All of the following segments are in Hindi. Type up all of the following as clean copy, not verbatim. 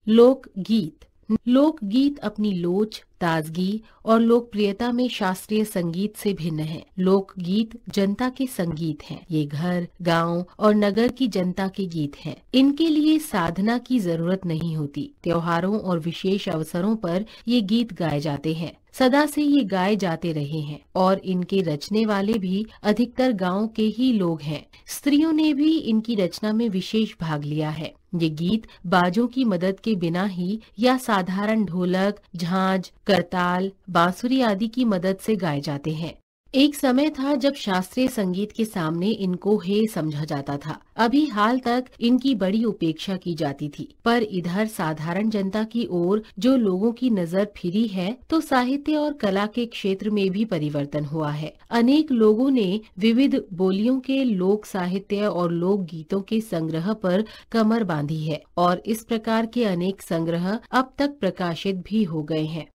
लोकगीत। लोकगीत अपनी लोच, ताजगी और लोकप्रियता में शास्त्रीय संगीत से भिन्न है। लोकगीत जनता के संगीत हैं। ये घर, गांव और नगर की जनता के गीत हैं। इनके लिए साधना की जरूरत नहीं होती। त्योहारों और विशेष अवसरों पर ये गीत गाए जाते हैं। सदा से ये गाए जाते रहे हैं और इनके रचने वाले भी अधिकतर गांव के ही लोग हैं। स्त्रियों ने भी इनकी रचना में विशेष भाग लिया है। ये गीत बाजों की मदद के बिना ही या साधारण ढोलक, झांझ, करताल, बांसुरी आदि की मदद से गाए जाते हैं। एक समय था जब शास्त्रीय संगीत के सामने इनको हे समझा जाता था। अभी हाल तक इनकी बड़ी उपेक्षा की जाती थी, पर इधर साधारण जनता की ओर जो लोगों की नजर फिरी है, तो साहित्य और कला के क्षेत्र में भी परिवर्तन हुआ है। अनेक लोगों ने विविध बोलियों के लोक साहित्य और लोक गीतों के संग्रह पर कमर बांधी है और इस प्रकार के अनेक संग्रह अब तक प्रकाशित भी हो गए हैं।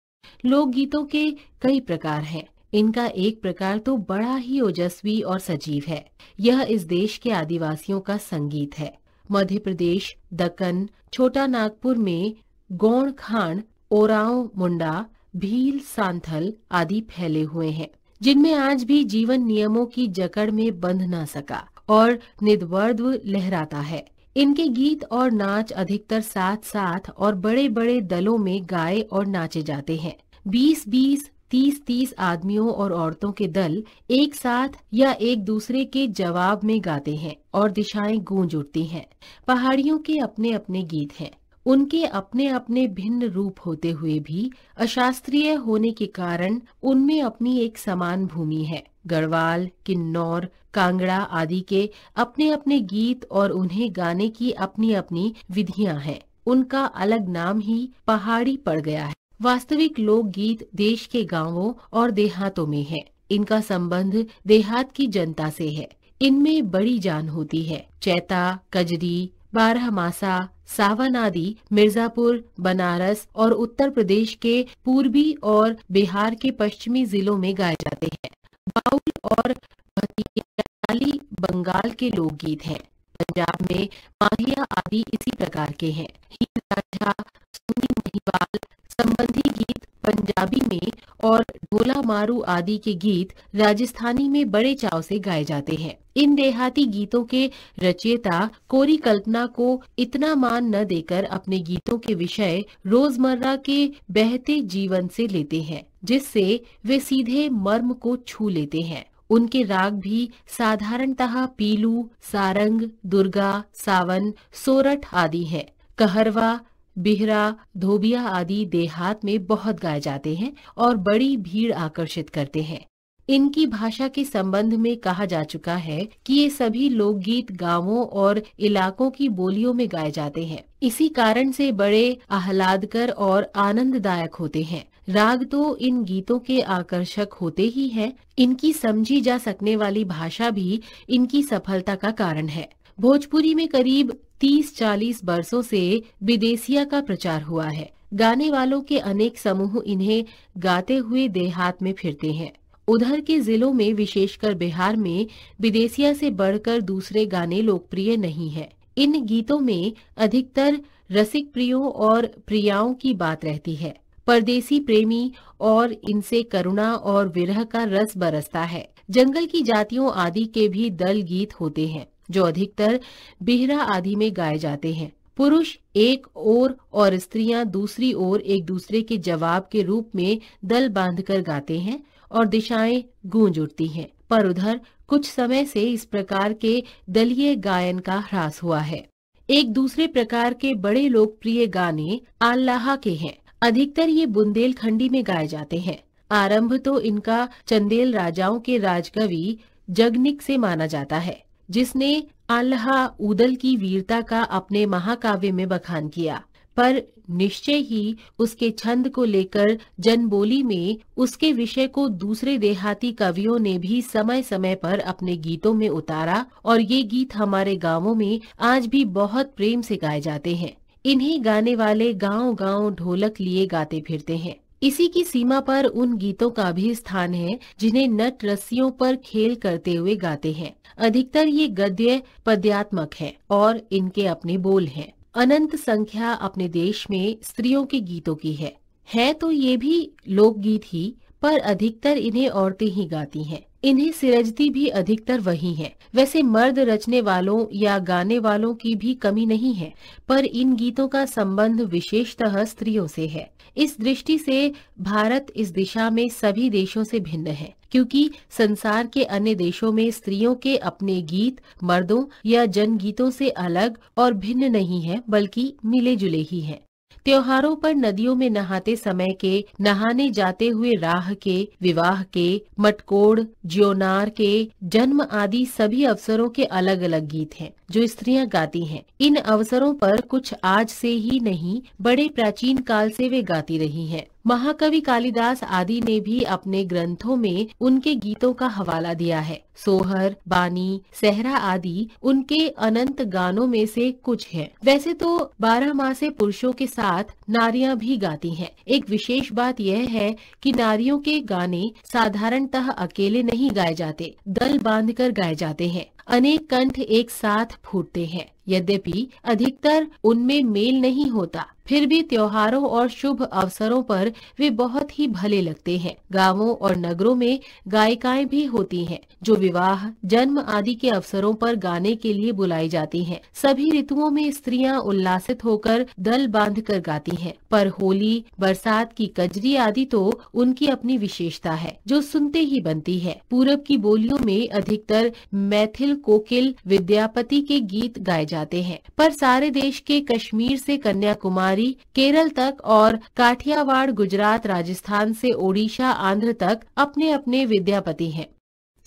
लोक गीतों के कई प्रकार हैं। इनका एक प्रकार तो बड़ा ही ओजस्वी और सजीव है। यह इस देश के आदिवासियों का संगीत है। मध्य प्रदेश, दक्कन, छोटा नागपुर में गौड़ खान, ओरांव मुंडा, भील, सांथल आदि फैले हुए हैं, जिनमें आज भी जीवन नियमों की जकड़ में बंध न सका और निद्वर्द्व लहराता है। इनके गीत और नाच अधिकतर साथ साथ और बड़े बड़े दलों में गाए और नाचे जाते हैं। 20-20, 30-30 आदमियों और औरतों के दल एक साथ या एक दूसरे के जवाब में गाते हैं और दिशाएं गूंज उठती हैं। पहाड़ियों के अपने अपने गीत हैं। उनके अपने अपने भिन्न रूप होते हुए भी अशास्त्रीय होने के कारण उनमें अपनी एक समान भूमि है। गढ़वाल, किन्नौर, कांगड़ा आदि के अपने अपने गीत और उन्हें गाने की अपनी अपनी विधियां हैं। उनका अलग नाम ही पहाड़ी पड़ गया है। वास्तविक लोकगीत देश के गांवों और देहातों में है। इनका संबंध देहात की जनता से है। इनमें बड़ी जान होती है। चैता, कजरी, बारहमासा, सावन आदि मिर्जापुर, बनारस और उत्तर प्रदेश के पूर्वी और बिहार के पश्चिमी जिलों में गाए जाते हैं। बाउल और भतीयाली बंगाल के लोकगीत हैं। पंजाब में माहिया आदि इसी प्रकार के हैं। हीर रांझा, सुनी महिवाल संबंधी गीत पंजाबी में और ढोला मारू आदि के गीत राजस्थानी में बड़े चाव से गाए जाते हैं। इन देहाती गीतों के रचयिता कोरी कल्पना को इतना मान न देकर अपने गीतों के विषय रोजमर्रा के बहते जीवन से लेते हैं, जिससे वे सीधे मर्म को छू लेते हैं। उनके राग भी साधारणतः पीलू, सारंग, दुर्गा, सावन, सोरठ आदि हैं। कहरवा, बिहरा, धोबिया आदि देहात में बहुत गाए जाते हैं और बड़ी भीड़ आकर्षित करते हैं। इनकी भाषा के संबंध में कहा जा चुका है कि ये सभी लोकगीत गांवों और इलाकों की बोलियों में गाए जाते हैं। इसी कारण से बड़े आह्लादकर और आनंददायक होते हैं। राग तो इन गीतों के आकर्षक होते ही हैं। इनकी समझी जा सकने वाली भाषा भी इनकी सफलता का कारण है। भोजपुरी में करीब 30-40 वर्षों से विदेशिया का प्रचार हुआ है। गाने वालों के अनेक समूह इन्हें गाते हुए देहात में फिरते हैं। उधर के जिलों में, विशेषकर बिहार में, विदेशिया से बढ़कर दूसरे गाने लोकप्रिय नहीं है। इन गीतों में अधिकतर रसिक प्रियों और प्रियाओं की बात रहती है। परदेसी प्रेमी और इनसे करुणा और विरह का रस बरसता है। जंगल की जातियों आदि के भी दल गीत होते हैं, जो अधिकतर बिहरा आदि में गाए जाते हैं। पुरुष एक ओर और स्त्रियां दूसरी ओर एक दूसरे के जवाब के रूप में दल बांधकर गाते हैं और दिशाएं गूंज उठती हैं। पर उधर कुछ समय से इस प्रकार के दलीय गायन का ह्रास हुआ है। एक दूसरे प्रकार के बड़े लोकप्रिय गाने आल्लाह के हैं। अधिकतर ये बुंदेलखंडी में गाए जाते हैं। आरंभ तो इनका चंदेल राजाओं के राजकवि जगनिक से माना जाता है, जिसने आल्लाह उदल की वीरता का अपने महाकाव्य में बखान किया। पर निश्चय ही उसके छंद को लेकर जनबोली में उसके विषय को दूसरे देहाती कवियों ने भी समय समय पर अपने गीतों में उतारा और ये गीत हमारे गांवों में आज भी बहुत प्रेम से गाए जाते हैं। इन्हीं गाने वाले गांव-गांव ढोलक लिए गाते फिरते हैं। इसी की सीमा पर उन गीतों का भी स्थान है जिन्हें नट रस्सियों पर खेल करते हुए गाते हैं। अधिकतर ये गद्य पद्यात्मक है और इनके अपने बोल हैं। अनंत संख्या अपने देश में स्त्रियों के गीतों की है तो ये भी लोकगीत ही, पर अधिकतर इन्हें औरतें ही गाती हैं। इन्हें सिरजती भी अधिकतर वही हैं। वैसे मर्द रचने वालों या गाने वालों की भी कमी नहीं है, पर इन गीतों का संबंध विशेषतः स्त्रियों से है। इस दृष्टि से भारत इस दिशा में सभी देशों से भिन्न है, क्योंकि संसार के अन्य देशों में स्त्रियों के अपने गीत मर्दों या जनगीतों से अलग और भिन्न नहीं है, बल्कि मिले जुले ही हैं। त्योहारों पर नदियों में नहाते समय के, नहाने जाते हुए राह के, विवाह के, मटकोड़, ज्योनार के, जन्म आदि सभी अवसरों के अलग अलग गीत हैं जो स्त्रियां गाती हैं। इन अवसरों पर कुछ आज से ही नहीं, बड़े प्राचीन काल से वे गाती रही हैं। महाकवि कालिदास आदि ने भी अपने ग्रंथों में उनके गीतों का हवाला दिया है। सोहर, बानी, सहरा आदि उनके अनंत गानों में से कुछ हैं। वैसे तो 12 मासे पुरुषों के साथ नारियां भी गाती हैं। एक विशेष बात यह है कि नारियों के गाने साधारणतः अकेले नहीं गाए जाते, दल बांधकर गाए जाते हैं। अनेक कंठ एक साथ फूटते हैं। यद्यपि अधिकतर उनमें मेल नहीं होता, फिर भी त्योहारों और शुभ अवसरों पर वे बहुत ही भले लगते हैं। गांवों और नगरों में गायिकाएं भी होती हैं जो विवाह, जन्म आदि के अवसरों पर गाने के लिए बुलाई जाती हैं। सभी ऋतुओं में स्त्रियां उल्लासित होकर दल बांधकर गाती हैं, पर होली, बरसात की कजरी आदि तो उनकी अपनी विशेषता है जो सुनते ही बनती है। पूरब की बोलियों में अधिकतर मैथिल, कोकिल, विद्यापति के गीत गाए जाते हैं, पर सारे देश के कश्मीर से कन्याकुमारी, केरल तक और काठियावाड़, गुजरात, राजस्थान से ओडिशा, आंध्र तक अपने अपने विद्यापति हैं।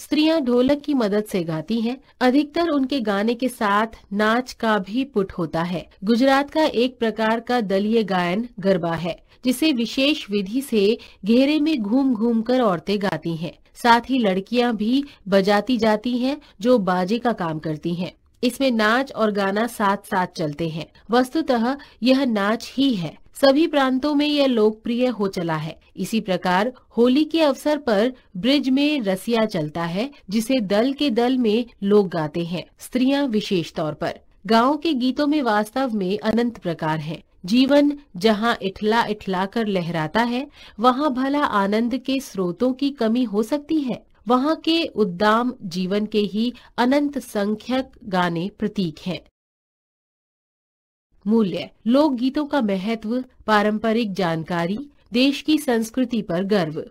स्त्रियां ढोलक की मदद से गाती हैं। अधिकतर उनके गाने के साथ नाच का भी पुट होता है। गुजरात का एक प्रकार का दलीय गायन गरबा है, जिसे विशेष विधि से घेरे में घूम घूम कर औरतें गाती हैं। साथ ही लड़कियां भी बजाती जाती हैं जो बाजे का काम करती हैं। इसमें नाच और गाना साथ साथ चलते हैं। वस्तुतः यह नाच ही है। सभी प्रांतों में यह लोकप्रिय हो चला है। इसी प्रकार होली के अवसर पर ब्रिज में रसिया चलता है, जिसे दल के दल में लोग गाते हैं, स्त्रियां विशेष तौर पर। गाँव के गीतों में वास्तव में अनंत प्रकार हैं। जीवन जहाँ इठला इठला कर लहराता है, वहाँ भला आनंद के स्रोतों की कमी हो सकती है? वहाँ के उद्दाम जीवन के ही अनंत संख्यक गाने प्रतीक हैं। मूल्य: लोक गीतों का महत्व, पारंपरिक जानकारी, देश की संस्कृति पर गर्व।